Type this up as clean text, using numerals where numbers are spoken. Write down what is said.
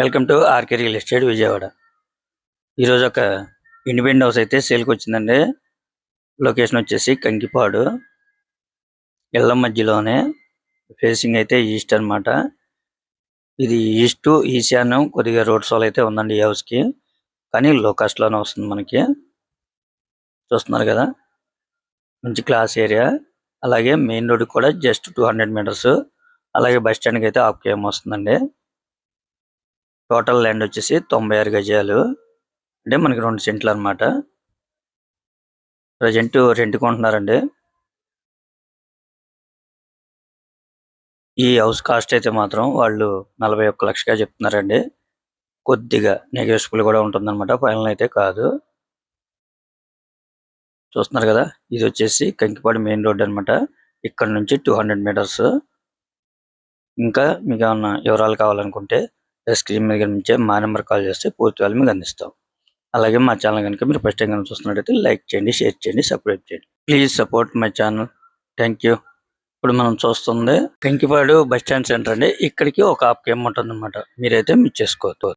Welcome to RK real estate Vijayawada. ఈరోజు ఒక independent house అయితే సేల్కి వచ్చిందండి. లొకేషన్ వచ్చేసి కంకిపాడు, ఇళ్ళ మధ్యలోనే, ఫేసింగ్ అయితే ఈస్ట్ అన్నమాట. ఇది ఈస్ట్ ఈశాన్యం కొద్దిగా రోడ్ సోల్ అయితే ఉందండి ఈ హౌస్కి, కానీ లో కాస్ట్లోనే వస్తుంది మనకి. చూస్తున్నారు కదా, మంచి క్లాస్ ఏరియా. అలాగే మెయిన్ రోడ్ కూడా జస్ట్ 200 మీటర్స్. అలాగే బస్ స్టాండ్కి అయితే 1/2 km వస్తుందండి. టోటల్ ల్యాండ్ వచ్చేసి 96 గజాలు, అంటే మనకి 2 సెంట్లు అనమాట. ప్రజెంట్ రెంట్ కొంటున్నారండి. ఈ హౌస్ కాస్ట్ అయితే మాత్రం వాళ్ళు 41 లక్షగా చెప్తున్నారండి. కొద్దిగా నెగోషియబుల్ కూడా ఉంటుందన్నమాట, ఫైనల్ అయితే కాదు. చూస్తున్నారు కదా, ఇది వచ్చేసి కంకిపాడు మెయిన్ రోడ్ అనమాట. ఇక్కడ నుంచి 200 మీటర్స్. ఇంకా మీకు ఏమన్నా వివరాలు కావాలనుకుంటే స్క్రీన్ మీద నుంచే మా నెంబర్ కాల్ చేస్తే పూర్తి వాళ్ళు మీకు అందిస్తాం. అలాగే మా ఛానల్ కనుక మీరు ఫస్ట్ టైం కనుక చూస్తున్నట్టయితే లైక్ చేయండి, షేర్ చేయండి, సబ్స్క్రైబ్ చేయండి. Please support my channel. Thank you. ఇప్పుడు మనం చూస్తుంది కంకిపాడు బస్ స్టాండ్ సెంటర్ అండి. ఇక్కడికి ఒక 1/2 km ఉంటుంది అనమాట. మీరైతే మిస్ చేసుకోవద్దు.